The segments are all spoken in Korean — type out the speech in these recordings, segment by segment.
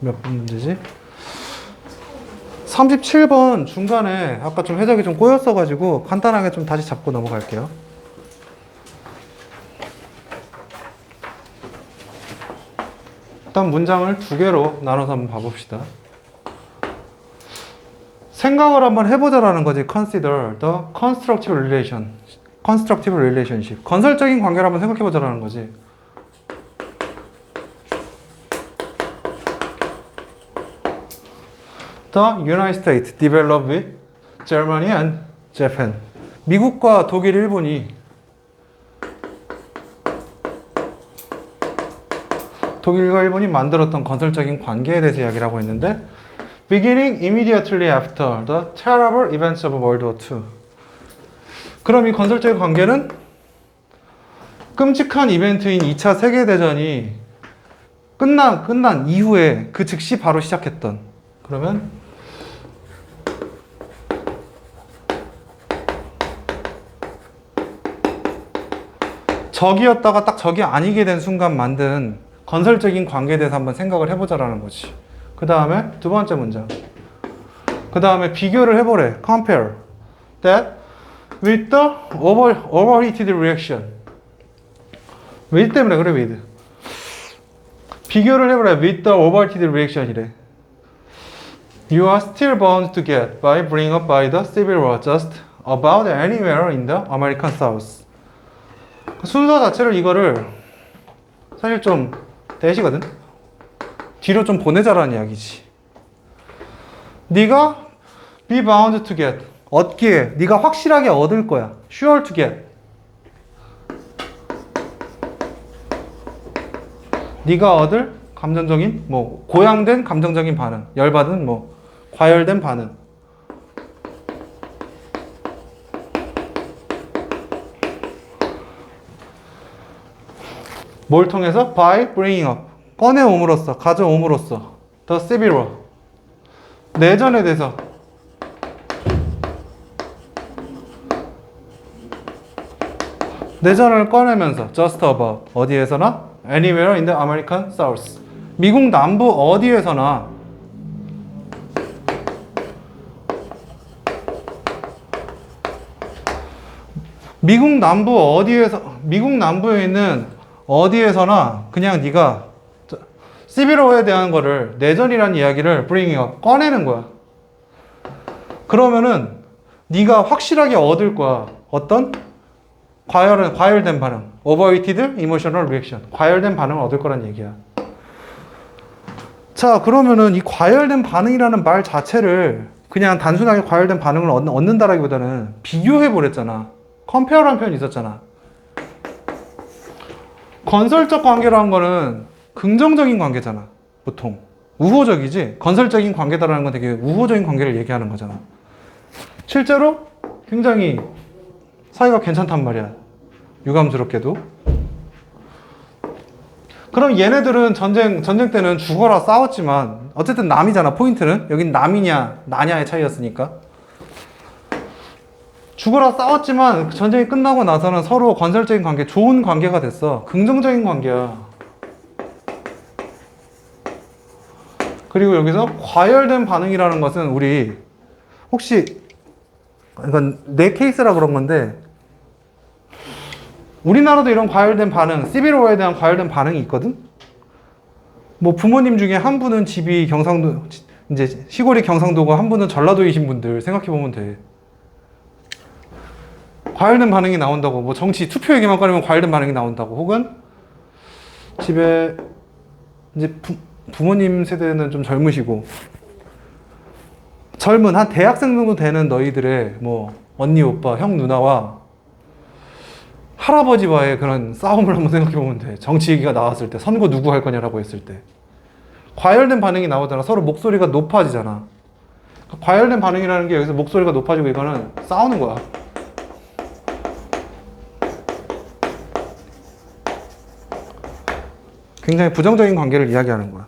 몇 번 문제지? 37번 중간에 아까 좀 해석이 좀 꼬였어가지고 간단하게 좀 다시 잡고 넘어갈게요. 일단 문장을 두 개로 나눠서 한번 봐봅시다. 생각을 한번 해보자라는 거지. Consider the constructive relation. constructive relationship. 건설적인 관계를 한번 생각해보자라는 거지. The United States developed with Germany and Japan. 미국과 독일, 일본이 독일과 일본이 만들었던 건설적인 관계에 대해서 이야기를 하고 있는데 beginning immediately after the terrible events of World War II. 그럼 이 건설적인 관계는 끔찍한 이벤트인 2차 세계대전이 끝난 이후에 그 즉시 바로 시작했던. 그러면 적이었다가 딱 적이 아니게 된 순간 만든 건설적인 관계에 대해서 한번 생각을 해보자라는 거지. 그 다음에 두 번째 문장. 그 다음에 비교를 해보래. Compare that with the overheated reaction. with 때문에 그래, with. 비교를 해보래. with the overheated reaction이래. You are still bound to get by bring up by the Civil War just about anywhere in the American South. 순서 자체를 이거를 사실 좀 대시거든. 뒤로 좀 보내자라는 이야기지. 네가 be bound to get 얻기에 네가 확실하게 얻을 거야. sure to get. 네가 얻을 감정적인 뭐 고양된 감정적인 반응, 열받은 뭐 과열된 반응. 뭘 통해서? by bringing up. 꺼내옴으로써, 가져옴으로써. the civil war. 내전에 대해서. 내전을 꺼내면서 just about. 어디에서나? anywhere in the American South. 미국 남부 어디에서나 미국 남부에 있는 어디에서나 그냥 네가 시비로에 대한 거를 내전이라는 이야기를 bringing up 꺼내는 거야. 그러면은 네가 확실하게 얻을 거야. 어떤 과열된 반응, overheated emotional reaction. 과열된 반응을 얻을 거란 얘기야. 자, 그러면은 이 과열된 반응이라는 말 자체를 그냥 단순하게 과열된 반응을 얻는다라기보다는 비교해 보랬잖아. compare라는 표현이 있었잖아. 건설적 관계라는 거는 긍정적인 관계잖아. 보통 우호적이지. 건설적인 관계다라는 건 되게 우호적인 관계를 얘기하는 거잖아. 실제로 굉장히 사이가 괜찮단 말이야. 유감스럽게도. 그럼 얘네들은 전쟁 때는 죽어라 싸웠지만 어쨌든 남이잖아. 포인트는 여긴 남이냐 나냐의 차이였으니까. 죽어라 싸웠지만 전쟁이 끝나고 나서는 서로 건설적인 관계, 좋은 관계가 됐어. 긍정적인 관계야. 그리고 여기서 과열된 반응이라는 것은 우리 혹시 이건 내 케이스라 그런 건데 우리나라도 이런 과열된 반응, 시비로에 대한 과열된 반응이 있거든? 뭐 부모님 중에 한 분은 집이 경상도, 이제 시골이 경상도고 한 분은 전라도이신 분들 생각해보면 돼. 과열된 반응이 나온다고, 뭐 정치 투표 얘기만 꺼내면 과열된 반응이 나온다고, 혹은 집에 이제 부모님 세대는 좀 젊으시고, 젊은 한 대학생 정도 되는 너희들의 뭐 언니, 오빠, 형, 누나와 할아버지와의 그런 싸움을 한번 생각해보면 돼. 정치 얘기가 나왔을 때, 선거 누구 할 거냐라고 했을 때. 과열된 반응이 나오잖아. 서로 목소리가 높아지잖아. 과열된 반응이라는 게 여기서 목소리가 높아지고 이거는 싸우는 거야. 굉장히 부정적인 관계를 이야기하는 거야.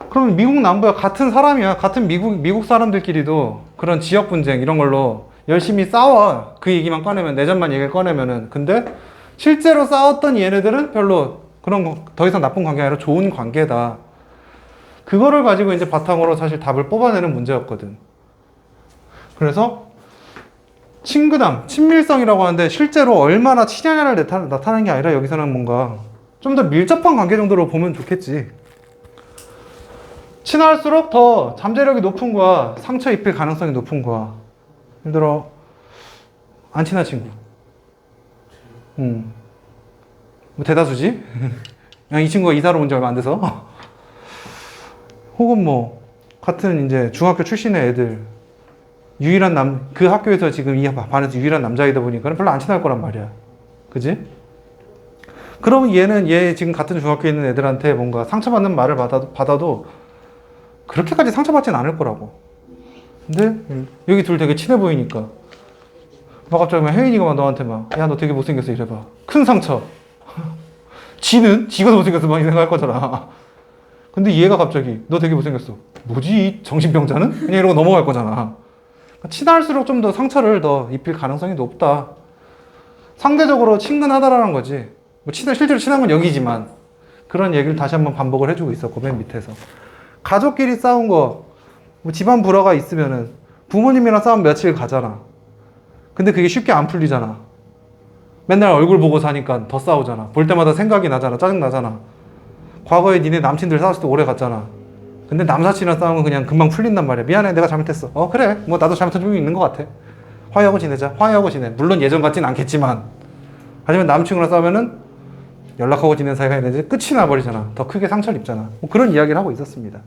그러면 미국 남부야 같은 사람이야. 같은 미국 사람들끼리도 그런 지역 분쟁 이런 걸로 열심히 싸워. 그 얘기만 꺼내면, 내전만 얘기를 꺼내면은. 근데 실제로 싸웠던 얘네들은 별로 그런 거 더 이상 나쁜 관계가 아니라 좋은 관계다. 그거를 가지고 이제 바탕으로 사실 답을 뽑아내는 문제였거든. 그래서 친근함, 친밀성이라고 하는데 실제로 얼마나 친하냐를 나타내는 게 아니라 여기서는 뭔가 좀 더 밀접한 관계 정도로 보면 좋겠지. 친할수록 더 잠재력이 높은 거야. 상처 입힐 가능성이 높은 거야. 예를 들어 안 친한 친구. 뭐 대다수지? 그냥 이 친구가 이사를 온 지 얼마 안 돼서. 혹은 뭐 같은 이제 중학교 출신의 애들. 유일한 그 학교에서 지금 이 반에서 유일한 남자이다 보니까 별로 안 친할 거란 말이야. 그지? 그러면 얘 지금 같은 중학교에 있는 애들한테 뭔가 상처받는 말을 받아도 그렇게까지 상처받진 않을 거라고. 근데 여기 둘 되게 친해 보이니까 막 갑자기 혜인이가 막 너한테 막 야 너 되게 못생겼어 이래봐. 큰 상처. 지가 더 못생겼어 막 이 생각할 거잖아. 근데 얘가 갑자기 너 되게 못생겼어. 뭐지 이 정신병자는? 그냥 이러고 넘어갈 거잖아. 친할수록 좀 더 상처를 더 입힐 가능성이 높다. 상대적으로 친근하다라는 거지. 뭐 실제로 친한 건 여기지만 그런 얘기를 다시 한번 반복을 해주고 있었고 맨 밑에서 가족끼리 싸운 거, 뭐 집안 불화가 있으면은 부모님이랑 싸움 며칠 가잖아. 근데 그게 쉽게 안 풀리잖아. 맨날 얼굴 보고 사니까 더 싸우잖아. 볼 때마다 생각이 나잖아. 짜증 나잖아. 과거에 니네 남친들 싸웠을 때 오래 갔잖아. 근데 남사친이랑 싸우면 그냥 금방 풀린단 말이야. 미안해, 내가 잘못했어. 그래, 뭐 나도 잘못한 점이 있는 것 같아. 화해하고 지내자. 화해하고 지내. 물론 예전 같진 않겠지만. 하지만 남친이랑 싸우면은 연락하고 지낸 사이가 이제 끝이 나버리잖아. 더 크게 상처를 입잖아. 뭐 그런 이야기를 하고 있었습니다.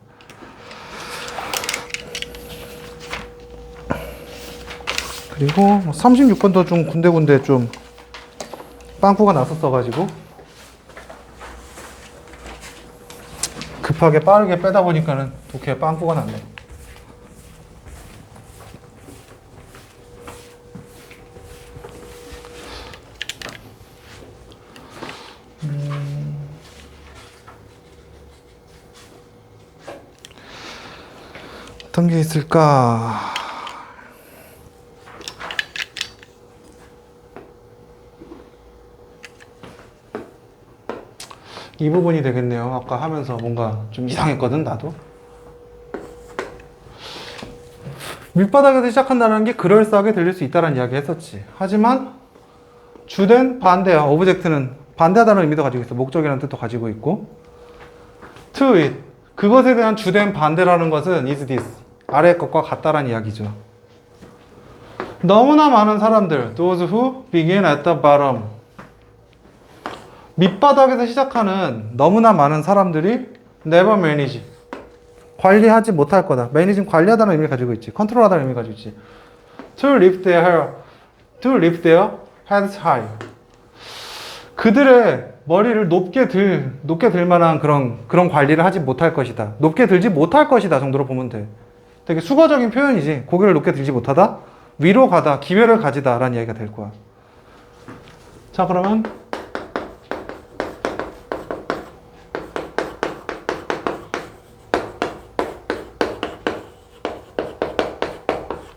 그리고 36번도 좀 군데군데 좀 빵꾸가 났었어가지고 급하게 빠르게 빼다 보니까는 독해에 빵꾸가 났네. 어떤 게 있을까? 이 부분이 되겠네요. 아까 하면서 뭔가 좀 이상했거든, 나도. 밑바닥에서 시작한다는 게 그럴싸하게 들릴 수 있다는 이야기 했었지. 하지만 주된 반대야. 오브젝트는 반대하다는 의미도 가지고 있어. 목적이라는 뜻도 가지고 있고. to it. 그것에 대한 주된 반대라는 것은 is this. 아래 것과 같다라는 이야기죠. 너무나 많은 사람들, those who begin at the bottom. 밑바닥에서 시작하는 너무나 많은 사람들이 never manage. 관리하지 못할 거다. manage는 관리하다는 의미를 가지고 있지. 컨트롤하다는 의미를 가지고 있지. to lift their heads high. 그들의 머리를 높게 들 만한 그런 관리를 하지 못할 것이다. 높게 들지 못할 것이다 정도로 보면 돼. 되게 수거적인 표현이지. 고개를 높게 들지 못하다. 위로 가다. 기회를 가지다. 라는 이야기가 될 거야. 자, 그러면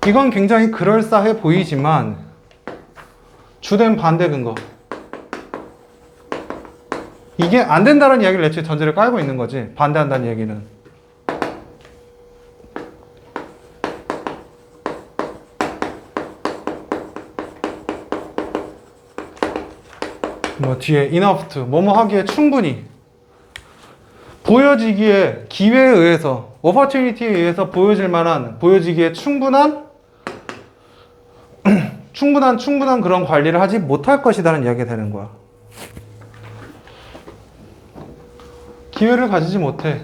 이건 굉장히 그럴싸해 보이지만 주된 반대 근거. 이게 안 된다는 이야기를 애초에 전제를 깔고 있는 거지. 반대한다는 얘기는. 뭐 뒤에 enough to 뭐뭐 하기에 충분히 보여지기에 기회에 의해서 opportunity에 의해서 보여지기에 충분한 그런 관리를 하지 못할 것이라는 이야기가 되는 거야. 기회를 가지지 못해.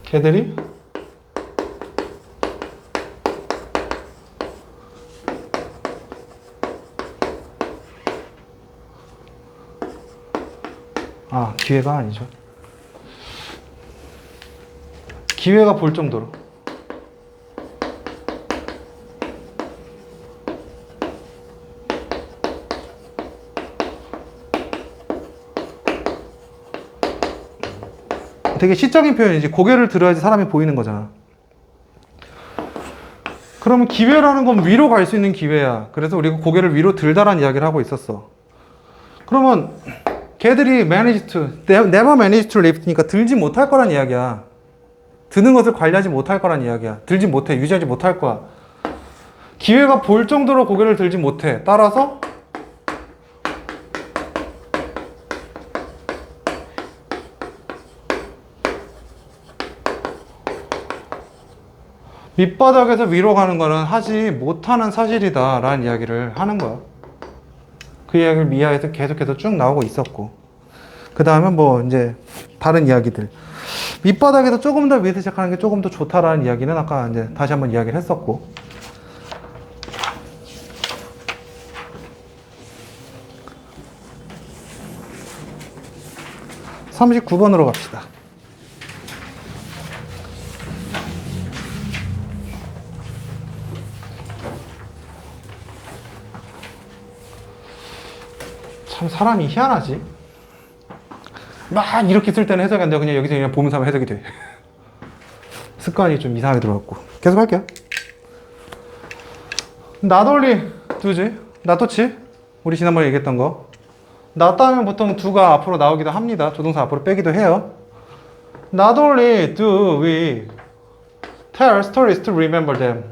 걔들이 기회가 아니죠. 기회가 볼 정도로. 되게 시적인 표현이지. 고개를 들어야지 사람이 보이는 거잖아. 그러면 기회라는 건 위로 갈 수 있는 기회야. 그래서 우리가 고개를 위로 들다라는 이야기를 하고 있었어. 그러면 걔들이 manage to, never manage to lift니까 들지 못할 거란 이야기야. 드는 것을 관리하지 못할 거란 이야기야. 들지 못해. 유지하지 못할 거야. 기회가 볼 정도로 고개를 들지 못해. 따라서 밑바닥에서 위로 가는 거는 하지 못하는 사실이다 라는 이야기를 하는 거야. 그 이야기를 미하에서 계속해서 쭉 나오고 있었고, 그 다음에 뭐 이제 다른 이야기들, 밑바닥에서 조금 더 위에서 시작하는 게 조금 더 좋다라는 이야기는 아까 이제 다시 한번 이야기를 했었고, 39번으로 갑시다. 참 사람이 희한하지. 막 이렇게 쓸 때는 해석이 안 돼요. 그냥 여기서 그냥 보면서 하면 해석이 돼. 습관이 좀 이상하게 들어갔고. 계속 할게요. not only do지, not치, 우리 지난번에 얘기했던 거. not 하면 보통 do가 앞으로 나오기도 합니다. 조동사 앞으로 빼기도 해요. not only do we tell stories to remember them.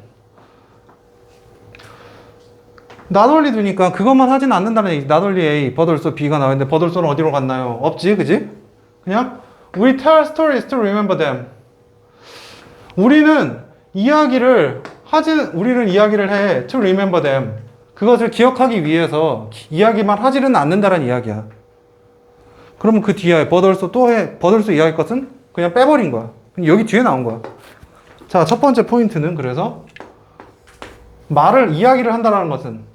not only do니까 그것만 하진 않는다는 얘기. not only A, but also B가 나왔는데 but also는 어디로 갔나요? 없지, 그지? 그냥 we tell stories to remember them. 우리는 이야기를 해 to remember them. 그것을 기억하기 위해서 이야기만 하지는 않는다는 이야기야. 그러면 그 뒤에 but also 또 해. but also 이야기할 것은 그냥 빼버린 거야. 여기 뒤에 나온 거야. 자, 첫 번째 포인트는 그래서 이야기를 한다는 것은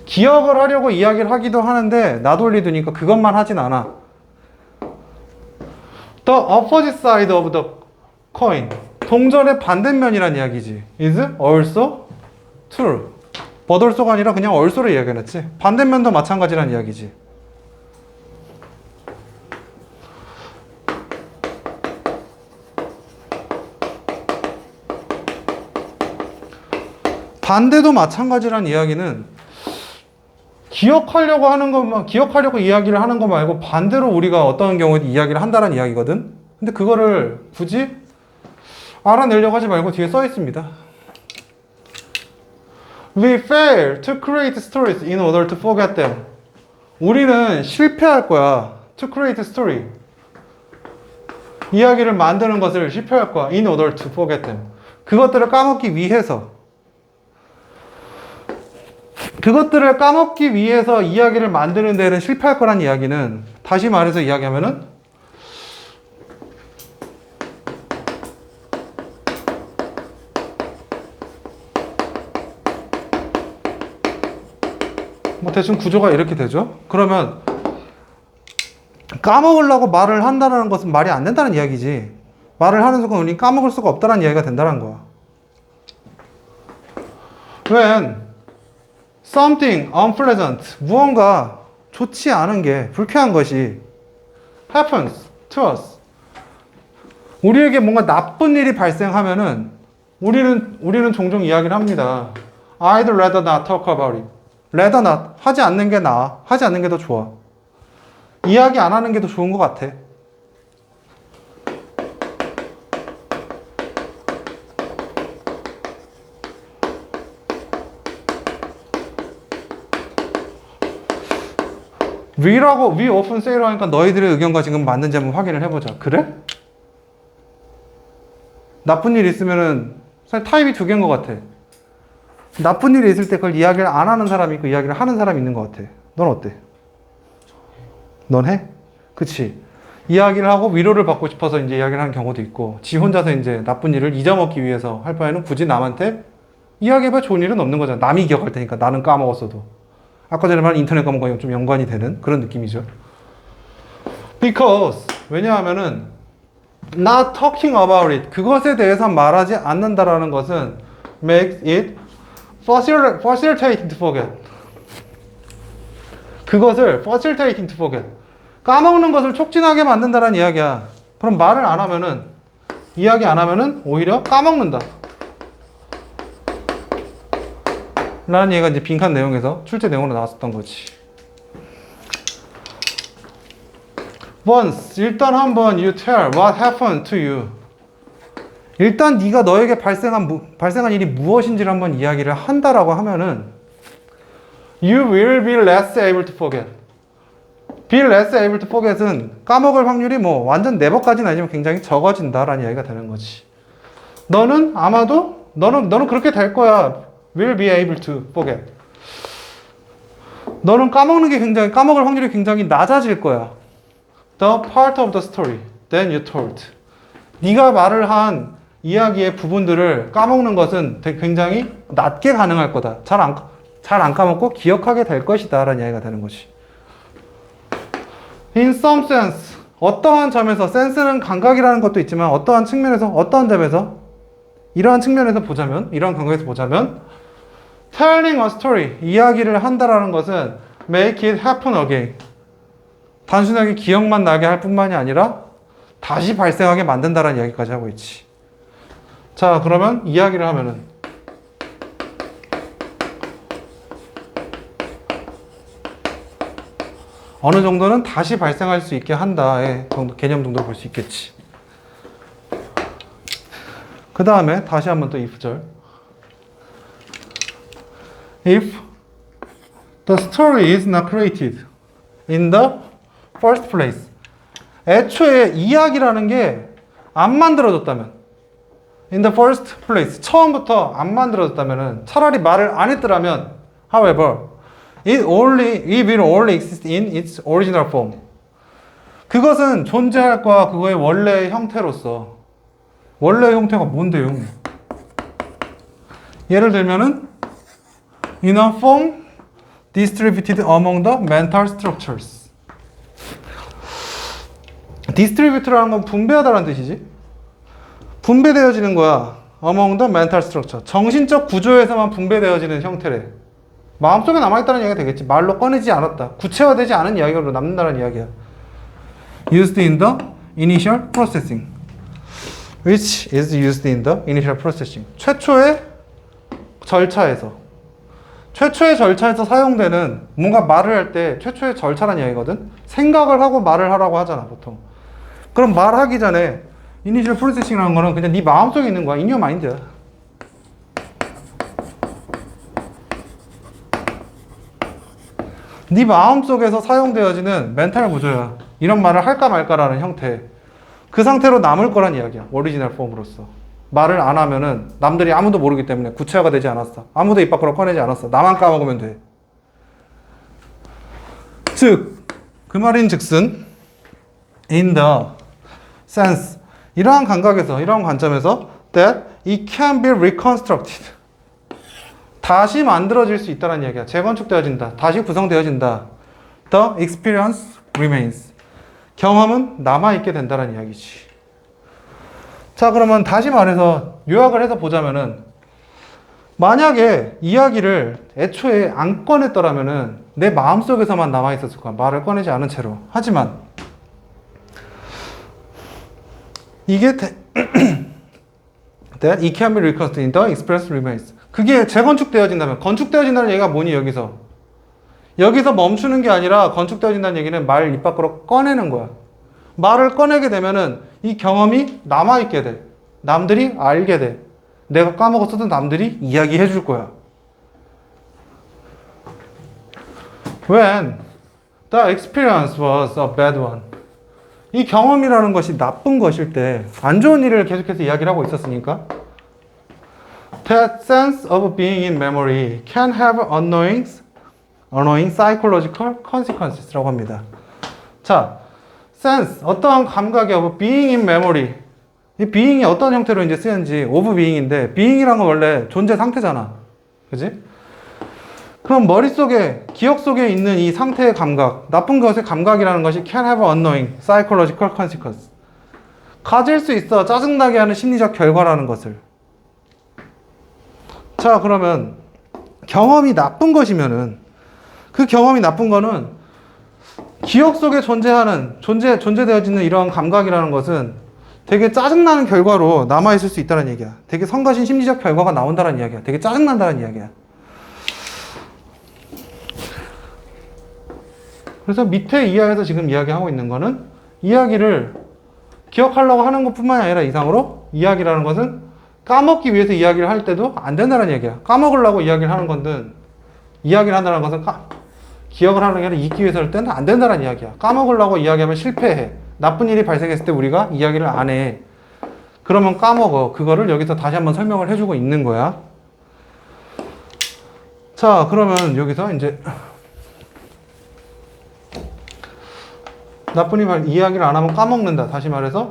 기억을 하려고 이야기를 하기도 하는데 not only do니까 그것만 하진 않아. The opposite side of the coin. 동전의 반대면이란 이야기지. is also true. but also가 아니라 그냥 also를 이야기해놨지. 반대면도 마찬가지란 이야기지. 반대도 마찬가지란 이야기는 기억하려고 이야기를 하는 거 말고 반대로 우리가 어떤 경우에 이야기를 한다는 이야기거든. 근데 그거를 굳이 알아내려고 하지 말고 뒤에 써 있습니다. We fail to create stories in order to forget them. 우리는 실패할 거야. To create story. 이야기를 만드는 것을 실패할 거야. In order to forget them. 그것들을 까먹기 위해서 이야기를 만드는 데는 실패할 거란 이야기는, 다시 말해서 이야기하면은 뭐 대충 구조가 이렇게 되죠. 그러면 까먹으려고 말을 한다는 것은 말이 안 된다는 이야기지. 말을 하는 순간 우리 까먹을 수가 없다는 이야기가 된다는 거야. When something unpleasant, 무언가 좋지 않은 게, 불쾌한 것이 happens to us. 우리에게 뭔가 나쁜 일이 발생하면은 우리는 종종 이야기를 합니다. I'd rather not talk about it. rather not. 하지 않는 게 나아. 하지 않는 게 더 좋아. 이야기 안 하는 게 더 좋은 것 같아. we often say라고 하니까 너희들의 의견과 지금 맞는지 한번 확인을 해보자. 그래? 나쁜 일이 있으면은 사실 타입이 두 개인 것 같아. 나쁜 일이 있을 때 그걸 이야기를 안 하는 사람이 있고 이야기를 하는 사람이 있는 것 같아. 넌 어때? 넌 해? 그치? 이야기를 하고 위로를 받고 싶어서 이제 이야기를 하는 경우도 있고, 지 혼자서 이제 나쁜 일을 잊어먹기 위해서 할 바에는 굳이 남한테 이야기해봐 좋은 일은 없는 거잖아. 남이 기억할 테니까, 나는 까먹었어도. 아까 전에 말한 인터넷 과목과 좀 연관이 되는 그런 느낌이죠. Because, 왜냐하면은 not talking about it, 그것에 대해서 말하지 않는다라는 것은 makes it facilitating to forget. 그것을 facilitating to forget. 까먹는 것을 촉진하게 만든다는 이야기야. 그럼 말을 안 하면은 이야기 안 하면은 오히려 까먹는다. 라는 얘기가 이제 빈칸 내용에서 출제 내용으로 나왔었던 거지. Once, 일단 한번 you tell what happened to you. 일단 네가 너에게 발생한 일이 무엇인지를 한번 이야기를 한다라고 하면은 you will be less able to forget. be less able to forget은 까먹을 확률이 뭐 완전 never까지는 아니지만 굉장히 적어진다라는 이야기가 되는 거지. 너는 아마도 너는 그렇게 될 거야. will be able to forget. 너는 까먹을 확률이 굉장히 낮아질 거야. The part of the story that you told. 네가 말을 한 이야기의 부분들을 까먹는 것은 굉장히 낮게 가능할 거다. 잘 안 까먹고 기억하게 될 것이다. 라는 이야기가 되는 것이. In some sense. 어떠한 점에서, sense는 감각이라는 것도 있지만 어떠한 측면에서, 어떠한 점에서, 이러한 측면에서 보자면, 이러한 감각에서 보자면 telling a story, 이야기를 한다라는 것은 make it happen again. 단순하게 기억만 나게 할 뿐만이 아니라 다시 발생하게 만든다라는 이야기까지 하고 있지. 자, 그러면 이야기를 하면은 어느 정도는 다시 발생할 수 있게 한다의 개념 정도로 볼 수 있겠지. 그 다음에 다시 한번 또 if절. If the story is not created in the first place. 애초에 이야기라는 게 안 만들어졌다면, in the first place, 처음부터 안 만들어졌다면, 차라리 말을 안 했더라면, however, it will only exist in its original form. 그것은 존재할 거야. 그거의 원래의 형태로서. 원래의 형태가 뭔데요? 예를 들면은 in a form distributed among the mental structures. distributed라는 건 분배하다라는 뜻이지. 분배되어지는 거야. among the mental structure. 정신적 구조에서만 분배되어지는 형태래. 마음속에 남아있다는 이야기가 되겠지. 말로 꺼내지 않았다. 구체화되지 않은 이야기로 남는다는 이야기야. used in the initial processing. which is used in the initial processing. 최초의 절차에서. 최초의 절차에서 사용되는 뭔가 말을 할 때 최초의 절차라는 이야기거든. 생각을 하고 말을 하라고 하잖아, 보통. 그럼 말하기 전에 initial processing이라는 거는 그냥 네 마음속에 있는 거야. in your mind야. 네 마음속에서 사용되어지는 멘탈 구조야. 이런 말을 할까 말까라는 형태. 그 상태로 남을 거란 이야기야. 오리지널 폼으로서. 말을 안 하면은 남들이 아무도 모르기 때문에 구체화가 되지 않았어. 아무도 입 밖으로 꺼내지 않았어. 나만 까먹으면 돼. 즉, 그 말인 즉슨 in the sense, 이러한 감각에서, 이러한 관점에서 that it can be reconstructed. 다시 만들어질 수 있다는 이야기야. 재건축되어진다. 다시 구성되어진다. The experience remains. 경험은 남아있게 된다는 이야기지. 자, 그러면 다시 말해서 요약을 해서 보자면은 만약에 이야기를 애초에 안 꺼냈더라면은 내 마음속에서만 남아있었을 거야. 말을 꺼내지 않은 채로. 하지만 이게 that it can be reconstructed, the experience remains. 그게 재건축되어진다면, 건축되어진다는 얘기가 뭐니 여기서? 여기서 멈추는 게 아니라 건축되어진다는 얘기는 말 입 밖으로 꺼내는 거야. 말을 꺼내게 되면은 이 경험이 남아있게 돼. 남들이 알게 돼. 내가 까먹었어도 남들이 이야기해 줄 거야. When the experience was a bad one. 이 경험이라는 것이 나쁜 것일 때, 안 좋은 일을 계속해서 이야기를 하고 있었으니까 that sense of being in memory can have annoying psychological consequences라고 합니다. 자, sense, 어떠한 감각이 of being in memory. 이 being이 어떤 형태로 이제 쓰였는지 of being인데, being이란 건 원래 존재 상태잖아. 그지? 그럼 머릿속에, 기억 속에 있는 이 상태의 감각, 나쁜 것의 감각이라는 것이 can have annoying psychological consequence. 가질 수 있어. 짜증나게 하는 심리적 결과라는 것을. 자, 그러면 경험이 나쁜 것이면은 그 경험이 나쁜 거는 기억 속에 존재되어지는 이러한 감각이라는 것은 되게 짜증나는 결과로 남아있을 수 있다는 얘기야. 되게 성가신 심리적 결과가 나온다는 이야기야. 되게 짜증난다는 이야기야. 그래서 밑에 이하에서 지금 이야기하고 있는 거는 이야기를 기억하려고 하는 것 뿐만이 아니라 이상으로 이야기라는 것은 까먹기 위해서 이야기를 할 때도 안 된다는 얘기야. 까먹으려고 이야기를 하는 건든 이야기를 한다는 것은 기억을 하는 게 아니라 잊기 위해서 할 때는 안 된다는 이야기야. 까먹으려고 이야기하면 실패해. 나쁜 일이 발생했을 때 우리가 이야기를 안 해. 그러면 까먹어. 그거를 여기서 다시 한번 설명을 해주고 있는 거야. 자, 그러면 여기서 이제 나쁜 일 이야기를 안 하면 까먹는다. 다시 말해서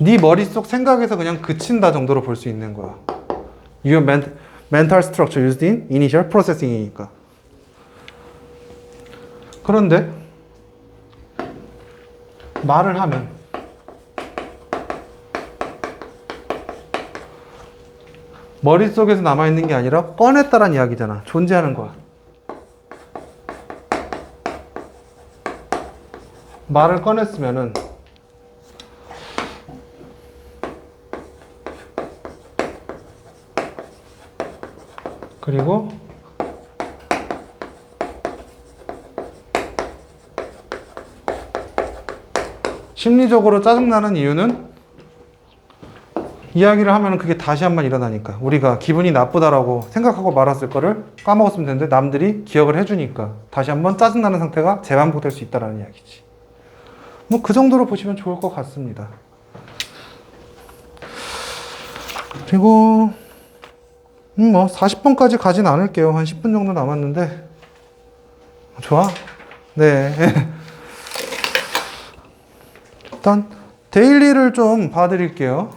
네 머릿속 생각에서 그냥 그친다 정도로 볼 수 있는 거야. Your mental structure used in initial processing이니까. 그런데 말을 하면 머릿속에서 남아있는 게 아니라 꺼냈다란 이야기잖아. 존재하는 거야. 말을 꺼냈으면은 그리고 심리적으로 짜증나는 이유는 이야기를 하면 그게 다시 한번 일어나니까. 우리가 기분이 나쁘다라고 생각하고 말았을 거를 까먹었으면 되는데 남들이 기억을 해주니까 다시 한번 짜증나는 상태가 재반복될 수 있다는 이야기지. 뭐 그 정도로 보시면 좋을 것 같습니다. 그리고 뭐 40번까지 가진 않을게요. 한 10분 정도 남았는데. 좋아? 네. 일단 데일리를 좀 봐드릴게요.